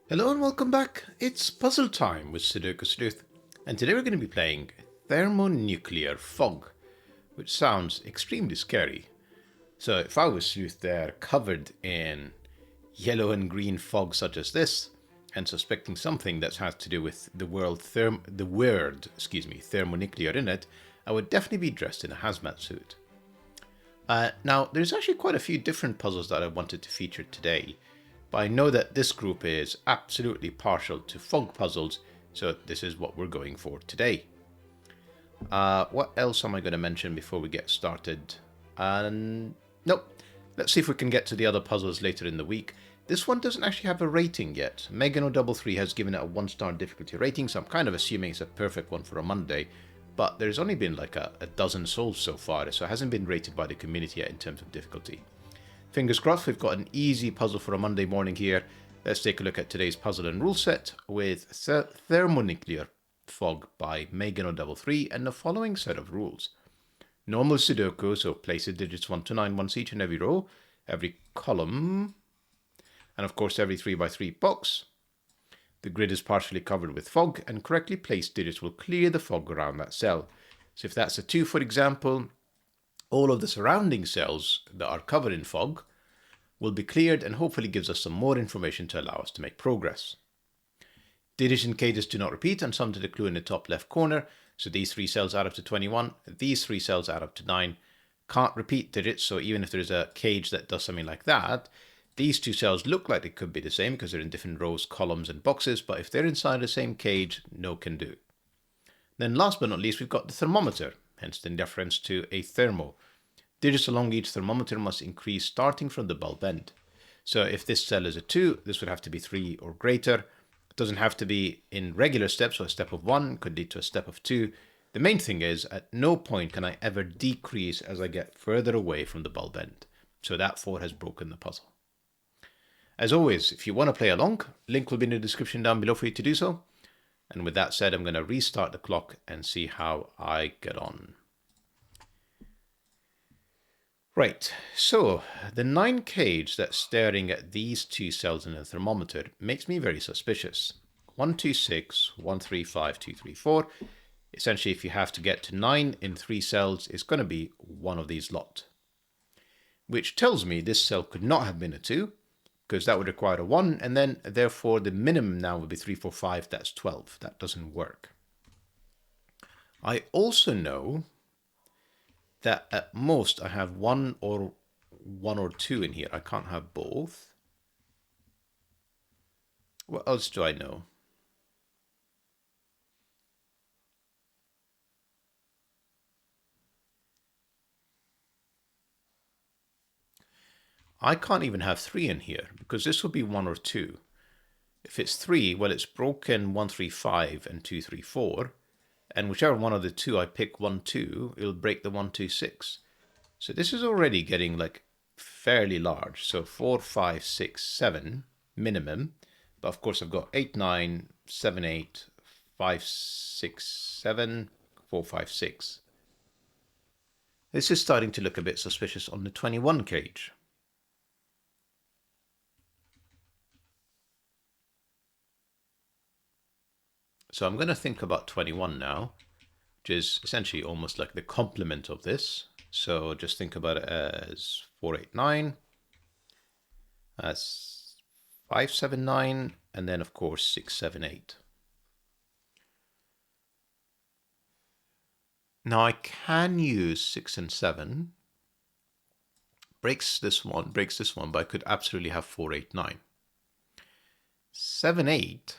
Hello and welcome back. It's puzzle time with Sudoku Sleuth, and today we're going to be playing Thermonuclear Fog, which sounds extremely scary. So if I was Sleuth there, covered in yellow and green fog such as this, and suspecting something that has to do with the word thermonuclear in it, I would definitely be dressed in a hazmat suit. Now, there's actually quite a few different puzzles that I wanted to feature today, but I know that this group is absolutely partial to fog puzzles, so this is what we're going for today. What else am I going to mention before we get started? Nope. Let's see if we can get to the other puzzles later in the week. This one doesn't actually have a rating yet. Meggen033's has given it a 1-star difficulty rating, so I'm kind of assuming it's a perfect one for a Monday. But there's only been like a dozen solves so far, so it hasn't been rated by the community yet in terms of difficulty. Fingers crossed, we've got an easy puzzle for a Monday morning here. Let's take a look at today's puzzle and rule set with Thermonuclear Fog by Meggen033 and the following set of rules. Normal Sudoku, so place the digits 1 to 9 once each in every row, every column, and of course every 3x3 box. The grid is partially covered with fog, and correctly placed digits will clear the fog around that cell. So if that's a 2, for example, all of the surrounding cells that are covered in fog will be cleared and hopefully gives us some more information to allow us to make progress. Digits in cages do not repeat, and some to the clue in the top left corner. So these 3 cells add up to 21, these 3 cells add up to 9. Can't repeat digits, so even if there's a cage that does something like that, these 2 cells look like they could be the same because they're in different rows, columns, and boxes, but if they're inside the same cage, no can do. Then last but not least, we've got the thermometer, hence the reference to a thermo. Digits along each thermometer must increase starting from the bulb end. So if this cell is a 2, this would have to be 3 or greater. It doesn't have to be in regular steps, so a step of 1 could lead to a step of 2. The main thing is, at no point can I ever decrease as I get further away from the bulb end. So that 4 has broken the puzzle. As always, if you want to play along, link will be in the description down below for you to do so. And with that said, I'm going to restart the clock and see how I get on. Right, so the 9 cage that's staring at these 2 cells in the thermometer makes me very suspicious. 126, 135, 234. Essentially, if you have to get to 9 in 3 cells, it's going to be one of these lot. Which tells me this cell could not have been a 2, because that would require a 1, and then therefore the minimum now would be 3, 4, 5, that's 12. That doesn't work. I also know that at most I have one or 2 in here. I can't have both. What else do I know? I can't even have 3 in here because this will be 1 or 2. If it's 3, well, it's broken 1, 3, 5 and 2, 3, 4. And whichever one of the 2 I pick 1, 2, it'll break the 1, 2, 6. So this is already getting like fairly large. So 4, 5, 6, 7 minimum. But of course I've got 8, 9, 7, 8, 5, 6, 7, 4, 5, 6. This is starting to look a bit suspicious on the 21 cage. So I'm going to think about 21 now, which is essentially almost like the complement of this. So just think about it as 489, as 579, and then of course 678. Now I can use 6 and 7. Breaks this one, but I could absolutely have 489. 7, 8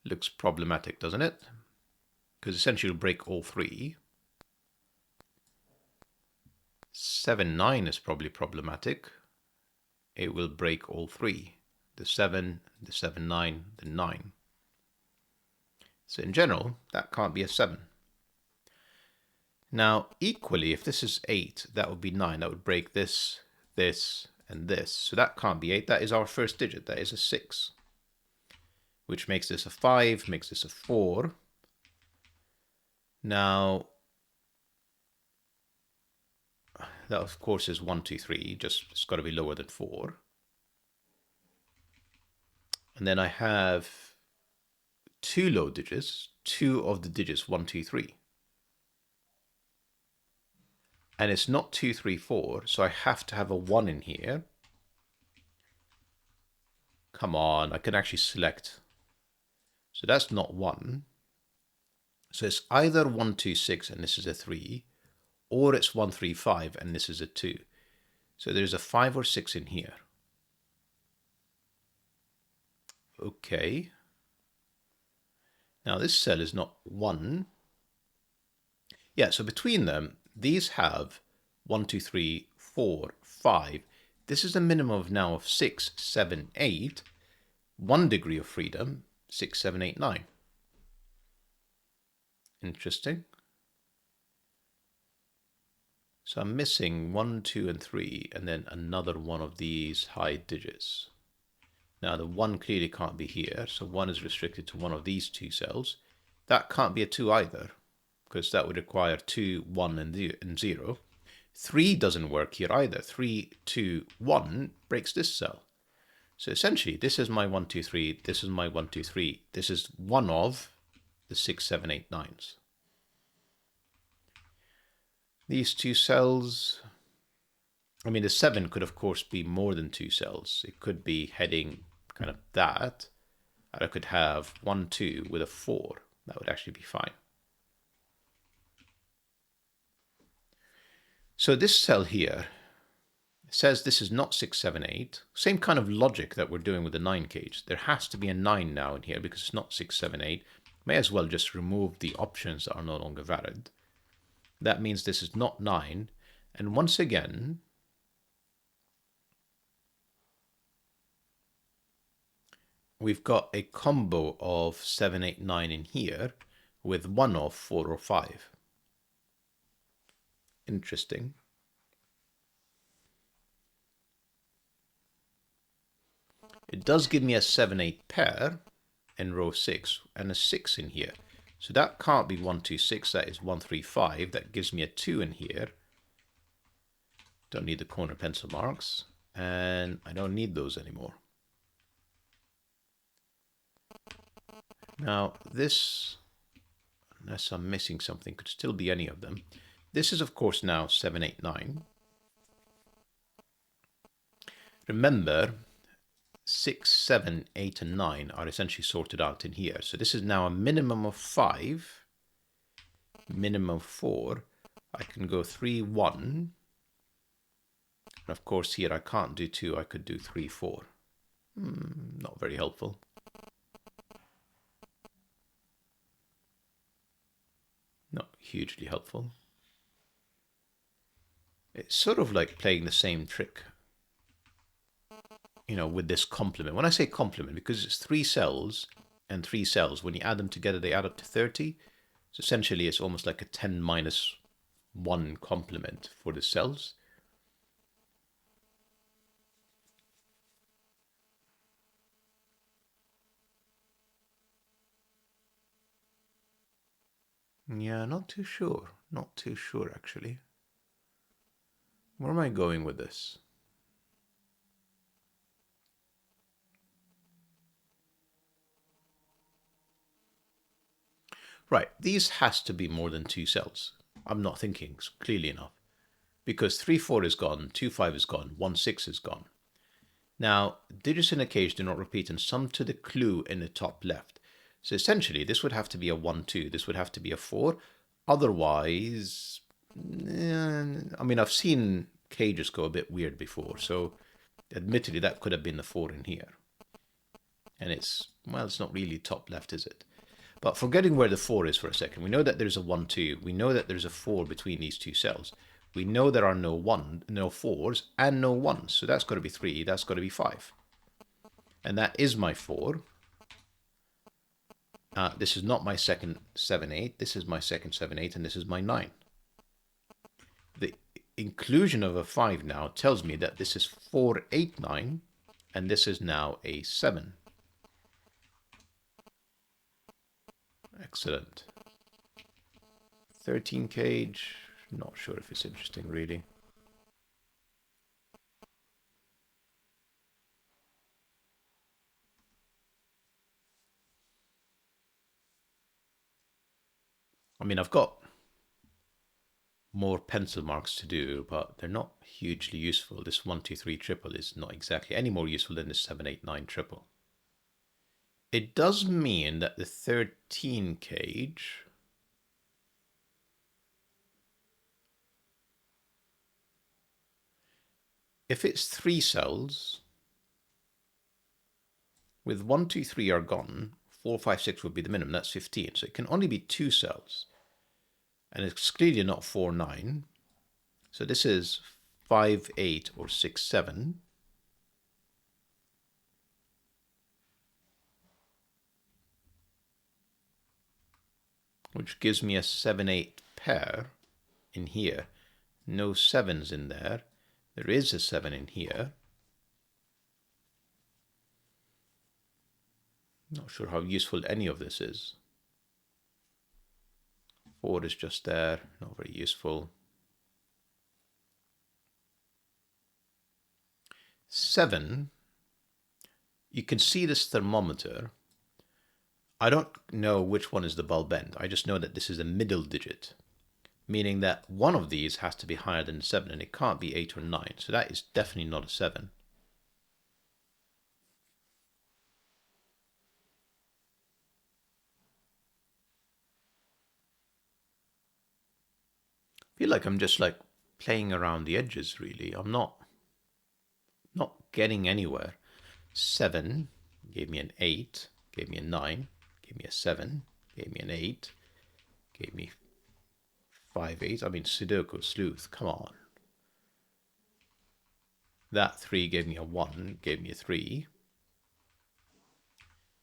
looks problematic, doesn't it? Because essentially it'll break all 3. 7, 9 is probably problematic. It will break all 3. The 7, the 7, 9, the 9. So in general, that can't be a 7. Now, equally, if this is 8, that would be 9. That would break this, this, and this. So that can't be 8. That is our first digit. That is a 6. Which makes this a 5, makes this a 4. Now, that of course is 1, 2, 3. Just it's got to be lower than 4. And then I have 2 low digits, 2 of the digits 1, 2, 3. And it's not 2, 3, 4, so I have to have a 1 in here. Come on, I can actually select. So that's not 1. So it's either 1, 2, 6 and this is a 3, or it's 1, 3, 5 and this is a 2. So there's a 5 or 6 in here. Okay. Now this cell is not 1. Yeah, so between them, these have 1, 2, 3, 4, 5. This is a minimum of now of 6, 7, 8. 1 degree of freedom, 6, 7, 8, 9. Interesting. So I'm missing 1, 2, and 3, and then another one of these high digits. Now the 1 clearly can't be here, so 1 is restricted to one of these 2 cells. That can't be a 2 either, because that would require 2, 1, and 0. 3 doesn't work here either. 3, 2, 1 breaks this cell. So essentially, this is my 1, 2, 3, this is my 1, 2, 3. This is one of the 6, 7, 8, 9s. These 2 cells, I mean, the 7 could, of course, be more than 2 cells. It could be heading kind of that. And I could have 1, 2 with a 4. That would actually be fine. So this cell here says this is not 6, 7, 8. Same kind of logic that we're doing with the 9 cage. There has to be a 9 now in here because it's not 6, 7, 8. May as well just remove the options that are no longer valid. That means this is not 9. And once again, we've got a combo of 7, 8, 9 in here with one of 4 or 5. Interesting. It does give me a 7, 8 pair in row 6 and a 6 in here. So that can't be 1, 2, 6. That is 1, 3, 5. That gives me a 2 in here. Don't need the corner pencil marks. And I don't need those anymore. Now this, unless I'm missing something, could still be any of them. This is of course now 7, 8, 9. Remember, 6, 7, 8, and 9 are essentially sorted out in here. So this is now a minimum of 5, minimum of 4. I can go 3, 1. And of course here I can't do 2, I could do 3, 4. Not very helpful. Not hugely helpful. It's sort of like playing the same trick, you know, with this complement. When I say complement, because it's 3 cells and 3 cells, when you add them together, they add up to 30. So essentially, it's almost like a 10 minus 1 complement for the cells. Yeah, not too sure. Not too sure, actually. Where am I going with this? Right, these has to be more than 2 cells. I'm not thinking clearly enough. Because 3, 4 is gone, 2, 5 is gone, 1, 6 is gone. Now, digits in a cage do not repeat and sum to the clue in the top left. So essentially, this would have to be a 1, 2. This would have to be a 4. Otherwise, I mean, I've seen cages go a bit weird before. So admittedly, that could have been the 4 in here. And it's, well, it's not really top left, is it? But forgetting where the 4 is for a second, we know that there's a 1, 2. We know that there's a 4 between these 2 cells. We know there are no 4s and no 1s. So that's got to be 3. That's got to be 5. And that is my 4. This is not my second 7, 8. This is my second 7, 8. And this is my 9. The inclusion of a 5 now tells me that this is 4, 8, 9. And this is now a 7. Excellent. 13 cage. Not sure if it's interesting, really. mean, I've got more pencil marks to do, but they're not hugely useful. This 123 triple is not exactly any more useful than this 789 triple. It does mean that the 13 cage if it's 3 cells, with 1, 2, 3 are gone, 4, 5, 6 would be the minimum. That's 15. So it can only be 2 cells. And it's clearly not 4, 9. So this is 5, 8, or 6, 7. Which gives me a 7, 8 pair in here. No 7s in there. There is a 7 in here. Not sure how useful any of this is. 4 is just there, not very useful. 7, you can see this thermometer. I don't know which one is the bulb end. I just know that this is a middle digit, meaning that one of these has to be higher than 7, and it can't be 8 or 9. So that is definitely not a 7. I feel like I'm just like playing around the edges, really. I'm not getting anywhere. 7 gave me an 8, gave me a 9, gave me a 7, gave me an 8, gave me 5, 8. I mean, Sudoku, sleuth, come on. That 3 gave me a 1, gave me a 3.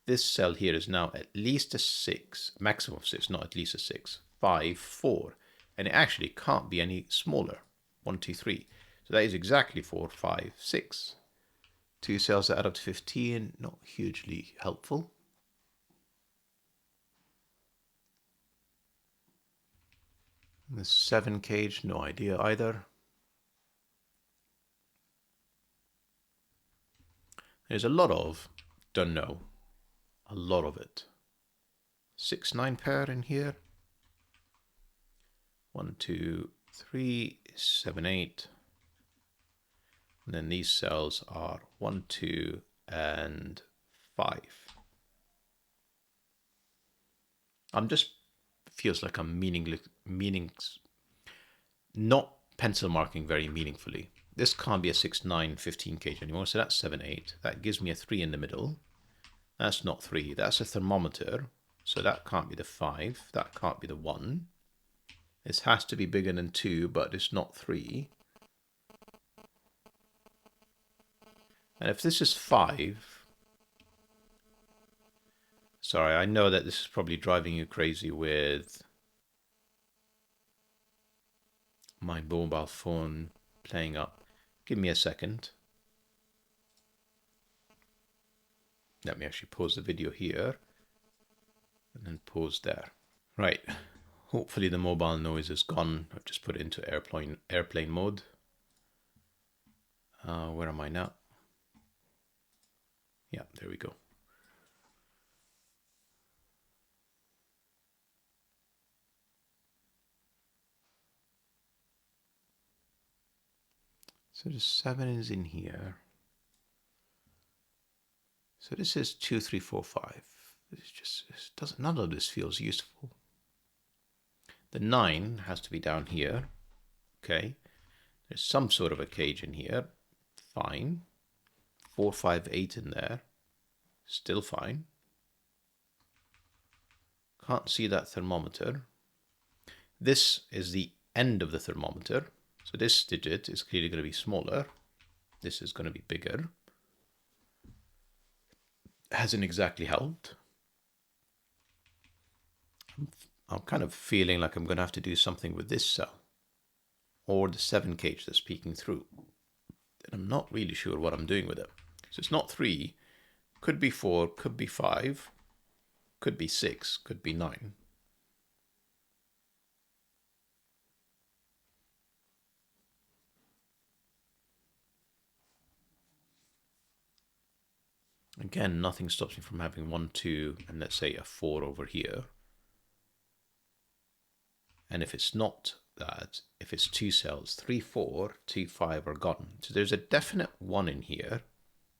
This cell here is now at least a 6, maximum of 6, not at least a 6. 5, 4. And it actually can't be any smaller. 1, 2, 3. So that is exactly 4, 5, 6. 2 cells that add up to 15, not hugely helpful. And the 7 cage, no idea either. There's a lot of, don't know, a lot of it. 6, 9 pair in here. 1, 2, 3, 7, 8. And then these cells are 1, 2, and 5. I'm just feels like I'm not pencil marking very meaningfully. This can't be a 6, 9, 15 cage anymore. So that's 7, 8. That gives me a 3 in the middle. That's not 3. That's a thermometer. So that can't be the 5. That can't be the 1. This has to be bigger than 2, but it's not 3. And if this is 5, sorry, I know that this is probably driving you crazy with my mobile phone playing up. Give me a second. Let me actually pause the video here and then pause there. Right. Hopefully the mobile noise is gone. I've just put it into airplane mode. Where am I now? Yeah, there we go. So the 7 is in here. So this is 2, 3, 4, 5. None of this feels useful. The 9 has to be down here. Okay. There's some sort of a cage in here. Fine. 4, 5, 8 in there. Still fine. Can't see that thermometer. This is the end of the thermometer. So this digit is clearly going to be smaller. This is going to be bigger. Hasn't exactly helped. I'm kind of feeling like I'm going to have to do something with this cell. Or the 7 cage that's peeking through. And I'm not really sure what I'm doing with it. So it's not 3. Could be 4, could be 5. Could be 6, could be 9. Again, nothing stops me from having 1, 2, and let's say a 4 over here. And if it's not that, if it's 2 cells, 3, 4, 2, 5 are gone. So there's a definite 1 in here,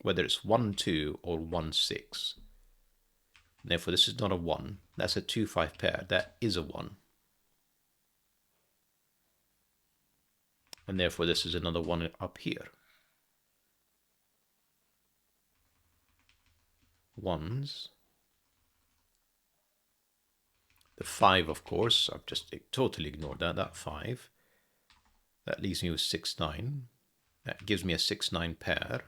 whether it's 1, 2 or 1, 6. Therefore, this is not a 1. That's a 2, 5 pair. That is a 1. And therefore, this is another 1 up here. 1s. The 5, of course, I've just totally ignored that. That 5. That leaves me with 6, 9. That gives me a 6, 9 pair.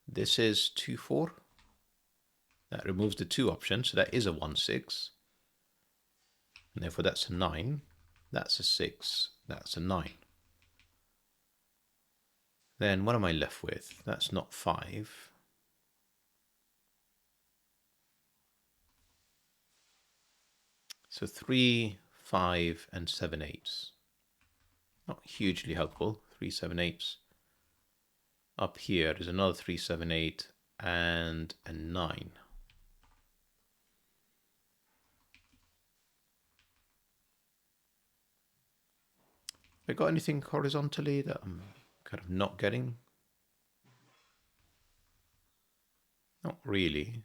This is 2, 4. That removes the 2 option, so that is a 1, 6. And therefore that's a 9. That's a 6. That's a 9. Then what am I left with? That's not 5. So 3, 5, and 7, 8s. Not hugely helpful. 3, 7, 8s. Up here is another 3, 7, 8, and a 9. Have I got anything horizontally that I'm kind of not getting? Not really.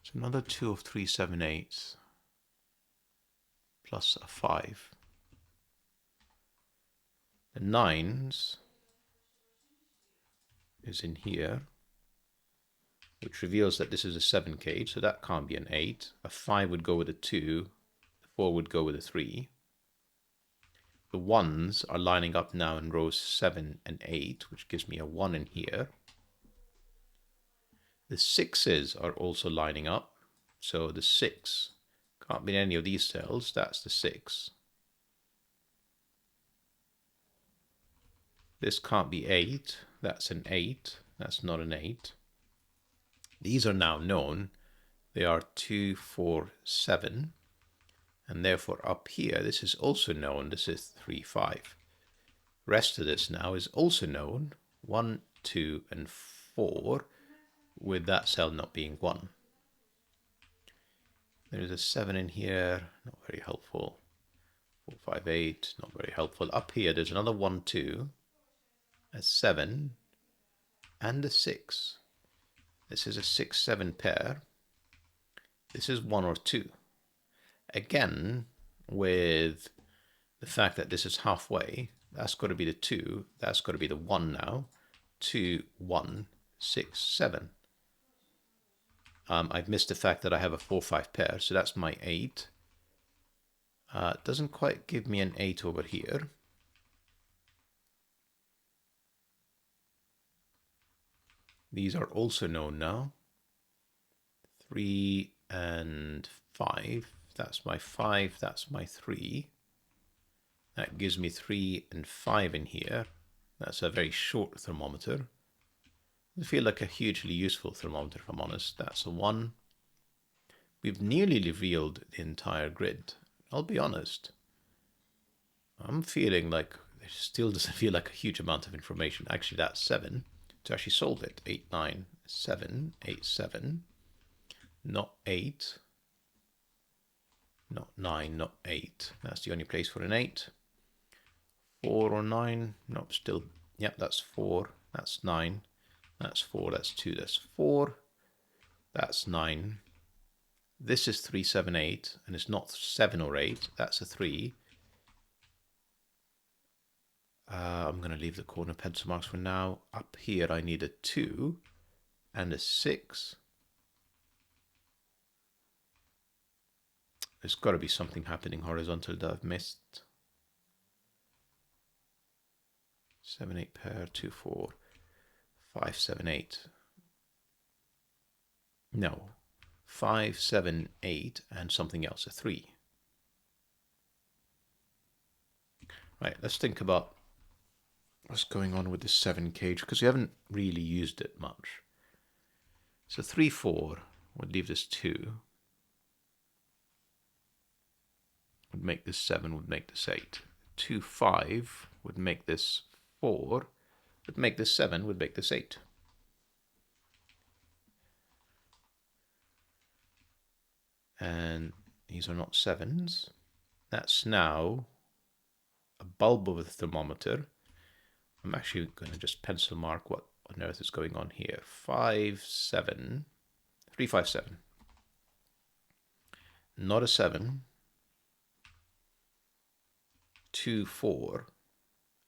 So another 2 of 3, 7, 8s plus a 5. The 9s is in here, which reveals that this is a 7 cage, so that can't be an 8. A 5 would go with a 2, the 4 would go with a 3. The 1s are lining up now in rows 7 and 8, which gives me a 1 in here. The 6s are also lining up, so the 6 can't be in any of these cells, that's the 6. This can't be 8, that's an 8, that's not an 8. These are now known, they are 2, 4, 7, and therefore up here this is also known, this is 3, 5. Rest of this now is also known, 1, 2, and 4, with that cell not being 1. There's a 7 in here, not very helpful. 4, 5, 8, not very helpful. Up here there's another 1, 2, a 7, and a 6. This is a 6, 7 pair. This is 1 or 2. Again, with the fact that this is halfway, that's got to be the 2, that's got to be the 1 now. 2, 1, 6, 7. I've missed the fact that I have a 4, 5 pair, so that's my 8. It doesn't quite give me an 8 over here. These are also known now. 3 and 5. That's my 5, that's my 3. That gives me 3 and 5 in here. That's a very short thermometer. Doesn't feel like a hugely useful thermometer, if I'm honest. That's a 1. We've nearly revealed the entire grid. I'll be honest. I'm feeling like it still doesn't feel like a huge amount of information. Actually, that's 7. To actually solve it, 8, 9, 7, 8, 7. Not 8. Not 9, not 8. That's the only place for an 8. 4 or 9. Nope, still. Yep, that's 4. That's 9. That's 4. That's 2. That's 4. That's 9. This is 3, 7, 8. And it's not 7 or 8. That's a 3. I'm going to leave the corner pencil marks for now. Up here, I need a 2 and a 6. There's got to be something happening horizontal that I've missed. 7, 8 pair, 2, 4, 5, 7, 8. No. 5, 7, 8, and something else, a 3. Right, let's think about what's going on with this 7 cage, because we haven't really used it much. So 3, 4 would leave this 2. Would make this 7, would make this 8. 2, 5 would make this 4, would make this 7, would make this 8. And these are not 7s. That's now a bulb of a thermometer. I'm actually going to just pencil mark what on earth is going on here. 5, 7, 3, 5, 7. Not a 7. 2, 4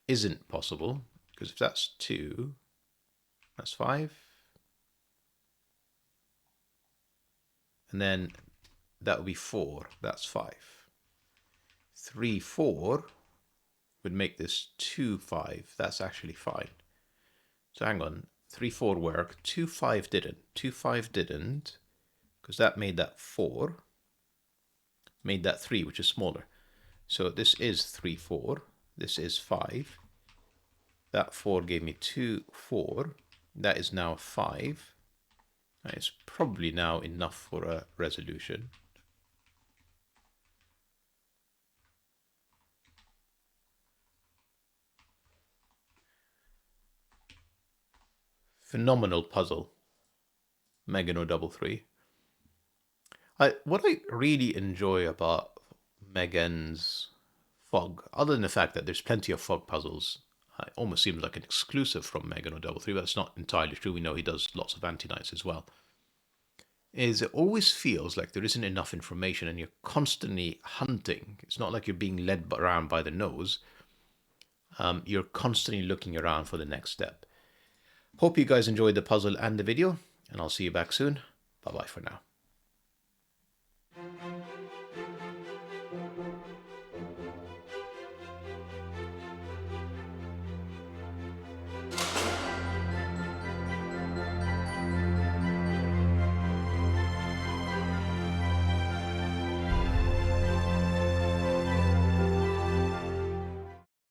isn't possible, because if that's 2, that's 5. And then that would be 4, that's 5. 3, 4 would make this 2, 5, that's actually fine. So hang on, 3, 4 worked, 2, 5 didn't. 2, 5 didn't, because that made that 4, made that 3, which is smaller. So this is 3, 4, this is 5. That 4 gave me 2, 4. That is now 5. That is probably now enough for a resolution. Phenomenal puzzle, Meggen033. What I really enjoy about Meggen's Fog, other than the fact that there's plenty of fog puzzles, it almost seems like an exclusive from Meggen033, but that's not entirely true. We know he does lots of anti-nights as well. Is it always feels like there isn't enough information and you're constantly hunting. It's not like you're being led around by the nose. You're constantly looking around for the next step. Hope you guys enjoyed the puzzle and the video, and I'll see you back soon. Bye-bye for now.